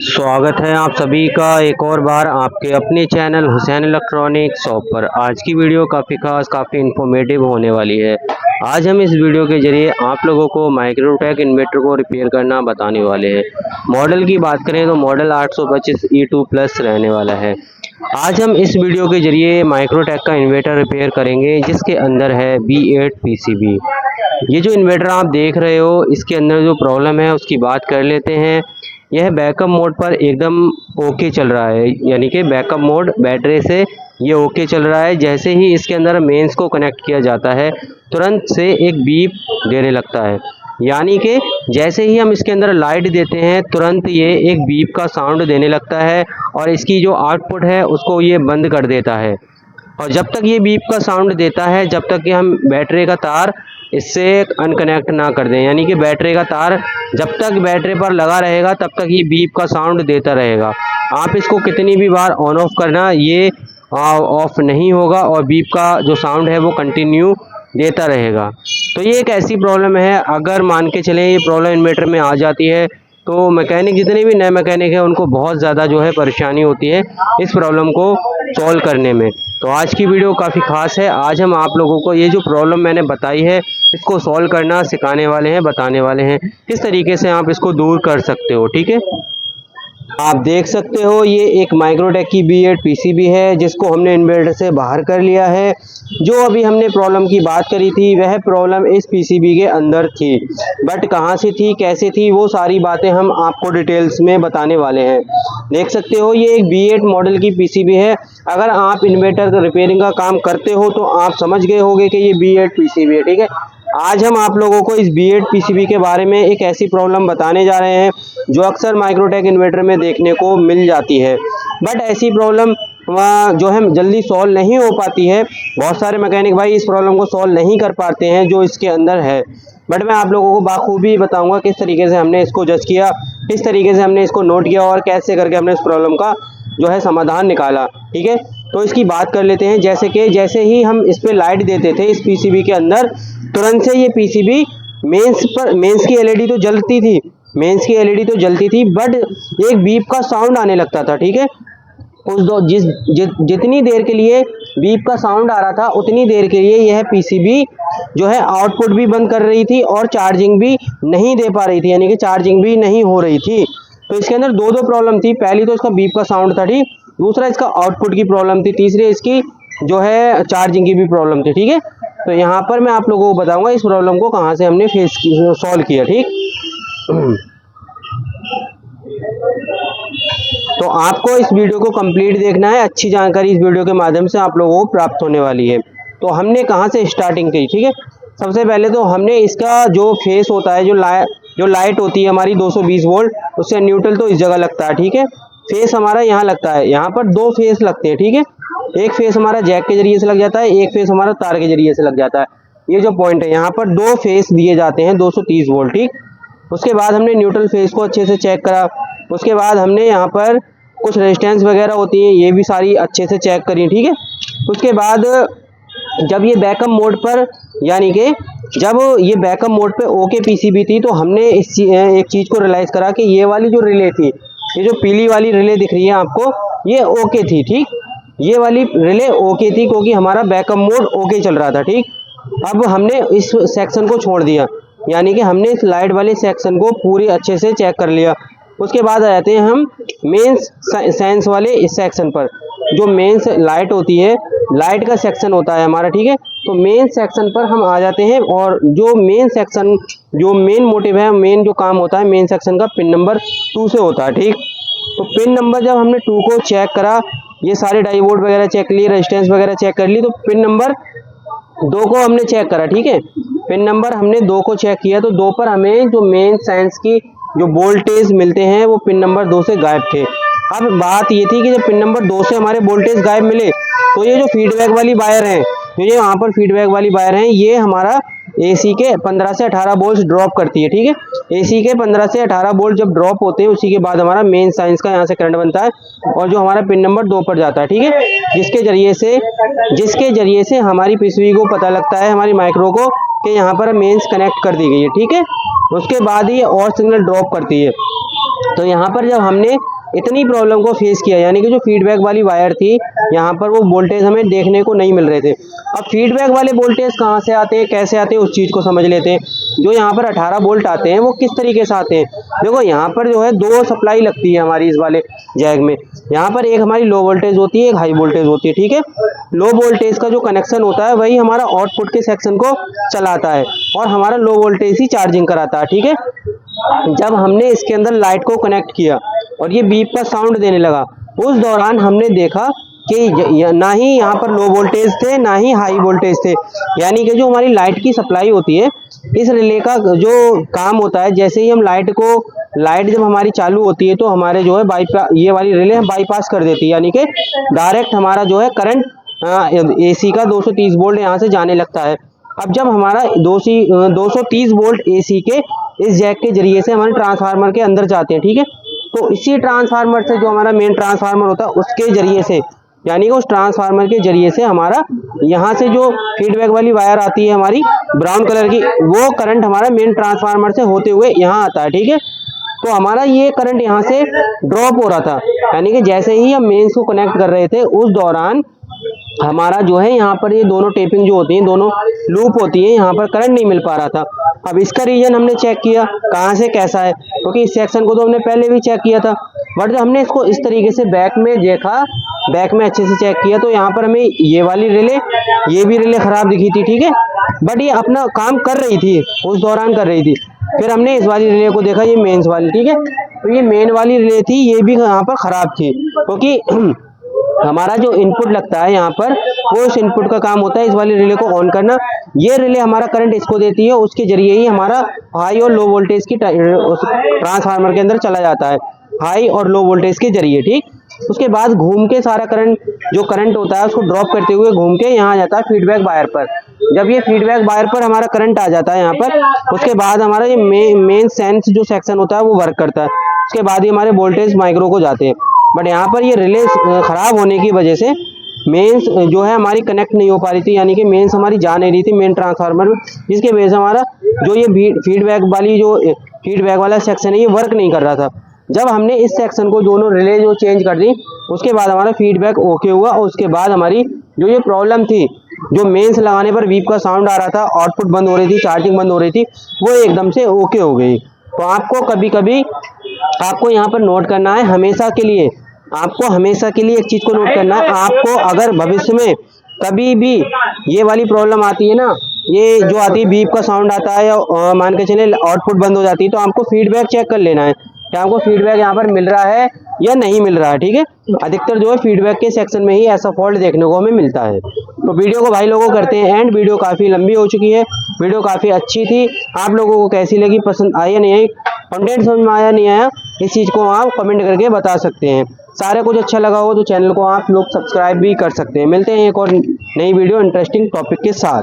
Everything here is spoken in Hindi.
स्वागत है आप सभी का एक और बार आपके अपने चैनल हुसैन इलेक्ट्रॉनिक शॉप पर। आज की वीडियो काफ़ी खास काफ़ी इन्फॉर्मेटिव होने वाली है। आज हम इस वीडियो के जरिए आप लोगों को माइक्रोटेक इन्वर्टर को रिपेयर करना बताने वाले हैं। मॉडल की बात करें तो मॉडल 825 E2 प्लस रहने वाला है। आज हम इस वीडियो के जरिए माइक्रोटेक का इन्वर्टर रिपेयर करेंगे जिसके अंदर है B8 PCB। ये जो इन्वर्टर आप देख रहे हो इसके अंदर जो प्रॉब्लम है उसकी बात कर लेते हैं। यह बैकअप मोड पर एकदम ओके चल रहा है, यानी कि बैकअप मोड बैटरी से ये ओके चल रहा है। जैसे ही इसके अंदर मेंस को कनेक्ट किया जाता है तुरंत से एक बीप देने लगता है, यानी कि जैसे ही हम इसके अंदर लाइट देते हैं तुरंत ये एक बीप का साउंड देने लगता है और इसकी जो आउटपुट है उसको ये बंद कर देता है। और जब तक ये बीप का साउंड देता है जब तक कि हम बैटरी का तार इससे अनकनेक्ट ना कर दें, यानी कि बैटरी का तार जब तक बैटरी पर लगा रहेगा तब तक ये बीप का साउंड देता रहेगा। आप इसको कितनी भी बार ऑन ऑफ करना ये ऑफ नहीं होगा और बीप का जो साउंड है वो कंटिन्यू देता रहेगा। तो ये एक ऐसी प्रॉब्लम है, अगर मान के चलें ये प्रॉब्लम इन्वर्टर में आ जाती है तो मैकेनिक जितने भी नए मैकेनिक हैं उनको बहुत ज़्यादा जो है परेशानी होती है इस प्रॉब्लम को सॉल्व करने में। तो आज की वीडियो काफ़ी ख़ास है। आज हम आप लोगों को ये जो प्रॉब्लम मैंने बताई है इसको सॉल्व करना सिखाने वाले हैं, बताने वाले हैं किस तरीके से आप इसको दूर कर सकते हो। ठीक है, आप देख सकते हो ये एक माइक्रोटेक की B8 PCB है जिसको हमने इन्वर्टर से बाहर कर लिया है। जो अभी हमने प्रॉब्लम की बात करी थी वह प्रॉब्लम इस PCB के अंदर थी, बट कहाँ से थी कैसे थी वो सारी बातें हम आपको डिटेल्स में बताने वाले हैं। देख सकते हो ये एक B8 मॉडल की PCB है। अगर आप इन्वर्टर का रिपेयरिंग का काम करते हो तो आप समझ गए होंगे कि ये B8 PCB है। ठीक है, आज हम आप लोगों को इस B8 PCB के बारे में एक ऐसी प्रॉब्लम बताने जा रहे हैं जो अक्सर माइक्रोटेक इन्वर्टर में देखने को मिल जाती है, बट ऐसी प्रॉब्लम जो है जल्दी सॉल्व नहीं हो पाती है। बहुत सारे मैकेनिक भाई इस प्रॉब्लम को सॉल्व नहीं कर पाते हैं जो इसके अंदर है, बट मैं आप लोगों को बाखूबी बताऊंगा किस तरीके से हमने इसको जज किया, किस तरीके से हमने इसको नोट किया और कैसे करके हमने इस प्रॉब्लम का जो है समाधान निकाला। ठीक है, तो इसकी बात कर लेते हैं। जैसे ही हम इस पर लाइट देते थे इस PCB के अंदर तुरंत से ये PCB मेंस की LED तो जलती थी, मेंस की LED तो जलती थी, बट एक बीप का साउंड आने लगता था। ठीक है, जितनी देर के लिए बीप का साउंड आ रहा था उतनी देर के लिए यह PCB जो है आउटपुट भी बंद कर रही थी और चार्जिंग भी नहीं दे पा रही थी, यानी कि चार्जिंग भी नहीं हो रही थी। तो इसके अंदर दो प्रॉब्लम थी। पहली तो इसका बीप का साउंड था, ठीक, दूसरा इसका आउटपुट की प्रॉब्लम थी, तीसरी इसकी जो है चार्जिंग की भी प्रॉब्लम थी। ठीक है, तो यहाँ पर मैं आप लोगों को बताऊंगा इस प्रॉब्लम को कहाँ से हमने सॉल्व किया। ठीक, तो आपको इस वीडियो को कंप्लीट देखना है, अच्छी जानकारी इस वीडियो के माध्यम से आप लोगों को प्राप्त होने वाली है। तो हमने कहाँ से स्टार्टिंग की, ठीक है, सबसे पहले तो हमने इसका जो फेस होता है, जो लाइट होती है हमारी 220 वोल्ट, उससे न्यूट्रल तो इस जगह लगता है। ठीक है, फेस हमारा यहाँ लगता है, यहाँ पर दो फेस लगते हैं। ठीक है, एक फेस हमारा जैक के जरिए से लग जाता है, एक फेस हमारा तार के जरिए से लग जाता है। ये जो पॉइंट है यहाँ पर दो फेस दिए जाते हैं 230 वोल्ट। ठीक, उसके बाद हमने न्यूट्रल फेस को अच्छे से चेक करा। उसके बाद हमने यहाँ पर कुछ रेजिस्टेंस वगैरह होती हैं ये भी सारी अच्छे से चेक करी। ठीक है, उसके बाद जब ये बैकअप मोड पर, यानी कि जब ये बैकअप मोड पे ओके PCB थी तो हमने एक चीज़ को रियलाइज़ करा कि ये वाली जो रिले थी, ये जो पीली वाली रिले दिख रही है आपको, ये ओके थी। ठीक, ये वाली रिले ओके थी क्योंकि हमारा बैकअप मोड ओके चल रहा था। ठीक, अब हमने इस सेक्शन को छोड़ दिया, यानी कि हमने इस लाइट वाले सेक्शन को पूरी अच्छे से चेक कर लिया। उसके बाद आ जाते हैं हम मेंस सेंस वाले इस सेक्शन पर। जो मेंस लाइट होती है, लाइट का सेक्शन होता है हमारा। ठीक है, तो मेन सेक्शन पर हम आ जाते हैं और जो मेन सेक्शन, जो मेन मोटिव है, मेन जो काम होता है मेन सेक्शन का पिन नंबर 2 से होता है। ठीक, तो पिन नंबर जब हमने 2 को चेक करा, ये सारे डायोड वगैरह चेक कर लिए, रेजिस्टेंस वगैरह चेक कर ली, तो पिन नंबर 2 को हमने चेक करा। ठीक है, पिन नंबर हमने 2 को चेक किया तो 2 पर हमें जो मेन साइंस की जो वोल्टेज मिलते हैं वो पिन नंबर 2 से गायब थे। अब बात ये थी कि जब पिन नंबर 2 से हमारे वोल्टेज गायब मिले तो ये जो फीडबैक वाली वायर है, तो ये वहाँ पर फीडबैक वाली वायर है, ये हमारा AC के 15 से 18 वोल्ट ड्रॉप करती है। ठीक है, AC के 15 से 18 वोल्ट जब ड्रॉप होते हैं उसी के बाद हमारा मेन साइंस का यहाँ से करंट बनता है और जो हमारा पिन नंबर 2 पर जाता है। ठीक है, जिसके जरिए से हमारी PCB को पता लगता है, हमारी माइक्रो को, कि यहाँ पर मेंस कनेक्ट कर दी गई है। ठीक है, उसके बाद ही और सिग्नल ड्रॉप करती है। तो यहाँ पर जब हमने इतनी प्रॉब्लम को फेस किया, यानी कि जो फीडबैक वाली वायर थी यहाँ पर वो वोल्टेज हमें देखने को नहीं मिल रहे थे। अब फीडबैक वाले वोल्टेज कहाँ से आते हैं, कैसे आते हैं, उस चीज़ को समझ लेते हैं। जो यहाँ पर 18 वोल्ट आते हैं वो किस तरीके से आते हैं। देखो यहाँ पर जो है 2 सप्लाई लगती है हमारी इस वाले जैक में। यहाँ पर एक हमारी लो वोल्टेज होती है, एक हाई वोल्टेज होती है, ठीक है। लो वोल्टेज का जो कनेक्शन होता है वही हमारा आउटपुट के सेक्शन को चलाता है और हमारा लो वोल्टेज ही चार्जिंग कराता है, ठीक है। जब हमने इसके अंदर लाइट को कनेक्ट किया और ये बीप का साउंड देने लगा, उस दौरान हमने देखा कि ना ही यहाँ पर लो वोल्टेज थे ना ही हाई वोल्टेज थे। यानी कि जो हमारी लाइट की सप्लाई होती है, इस रिले का जो काम होता है, जैसे ही हम लाइट जब हमारी चालू होती है तो हमारे जो है ये वाली रिले हम बाईपास कर देती है, यानी कि डायरेक्ट हमारा जो है करंट एसी का 230 वोल्ट यहाँ से जाने लगता है। अब जब हमारा 230 वोल्ट एसी के इस जैक के जरिए से हमारे ट्रांसफार्मर के अंदर जाते हैं, ठीक है। तो इसी ट्रांसफार्मर से जो हमारा मेन ट्रांसफार्मर होता है उसके जरिए से, यानी कि उस ट्रांसफार्मर के जरिए से हमारा यहाँ से जो फीडबैक वाली वायर आती है हमारी ब्राउन कलर की, वो करंट हमारा मेन ट्रांसफार्मर से होते हुए यहाँ आता है, ठीक है। तो हमारा ये करंट यहाँ से ड्रॉप हो रहा था, यानी कि जैसे ही हम मेंस को कनेक्ट कर रहे थे उस दौरान हमारा जो है यहाँ पर ये दोनों टेपिंग जो होती है, दोनों लूप होती है, यहाँ पर करंट नहीं मिल पा रहा था। अब इसका रीजन हमने चेक किया कहाँ से कैसा है, क्योंकि इस सेक्शन को तो हमने पहले भी चेक किया था, बट जब हमने इसको इस तरीके से बैक में देखा, बैक में अच्छे से चेक किया, तो यहाँ पर हमें ये वाली रिले, ये भी रिले खराब दिखी थी, ठीक है। बट ये अपना काम कर रही थी, उस दौरान कर रही थी। फिर हमने इस वाली रिले को देखा, ये मेंस वाली, ठीक है। तो ये मेन वाली रिले थी, ये भी यहाँ पर खराब थी, क्योंकि हमारा जो इनपुट लगता है यहाँ पर, वो उस इनपुट का काम होता है इस वाली रिले को ऑन करना। ये रिले हमारा करंट इसको देती है, उसके जरिए ही हमारा हाई और लो वोल्टेज की ट्रांसफार्मर के अंदर चला जाता है, हाई और लो वोल्टेज के जरिए, ठीक। उसके बाद घूम के सारा करंट होता है उसको ड्रॉप करते हुए घूम के यहाँ आ जाता है फीडबैक वायर पर। जब ये फीडबैक वायर पर हमारा करंट आ जाता है यहाँ पर, उसके बाद हमारा ये मेन सेंस जो सेक्शन होता है वो वर्क करता है। उसके बाद ही हमारे वोल्टेज माइक्रो को जाते हैं। बट यहाँ पर ये रिले खराब होने की वजह से मेंस जो है हमारी कनेक्ट नहीं हो पा रही थी, यानी कि मेंस हमारी जा नहीं रही थी मेन ट्रांसफार्मर में, जिसके वजह से हमारा जो ये फीडबैक वाला सेक्शन है ये वर्क नहीं कर रहा था। जब हमने इस सेक्शन को दोनों रिले जो चेंज कर दी, उसके बाद हमारा फीडबैक ओके हुआ और उसके बाद हमारी जो ये प्रॉब्लम थी, जो मेंस लगाने पर बीप का साउंड आ रहा था, आउटपुट बंद हो रही थी, चार्जिंग बंद हो रही थी, वो एकदम से ओके हो गई। तो आपको कभी आपको यहाँ पर नोट करना है, हमेशा के लिए एक चीज़ को नोट करना है। आपको अगर भविष्य में कभी भी ये वाली प्रॉब्लम आती है ना, ये जो आती है बीप का साउंड आता है या मान के चले आउटपुट बंद हो जाती है, तो आपको फीडबैक चेक कर लेना है कि आपको फीडबैक यहाँ पर मिल रहा है या नहीं मिल रहा है, ठीक है। अधिकतर जो है फीडबैक के सेक्शन में ही ऐसा फॉल्ट देखने को हमें मिलता है। तो वीडियो को भाई लोगों करते हैं एंड। वीडियो काफ़ी लंबी हो चुकी है, वीडियो काफ़ी अच्छी थी। आप लोगों को कैसी लगी, पसंद आई या नहीं आई, कंटेंट समझ में आया नहीं आया, इस चीज़ को आप कमेंट करके बता सकते हैं। सारा कुछ अच्छा लगा हो तो चैनल को आप लोग सब्सक्राइब भी कर सकते हैं। मिलते हैं एक और नई वीडियो इंटरेस्टिंग टॉपिक के साथ।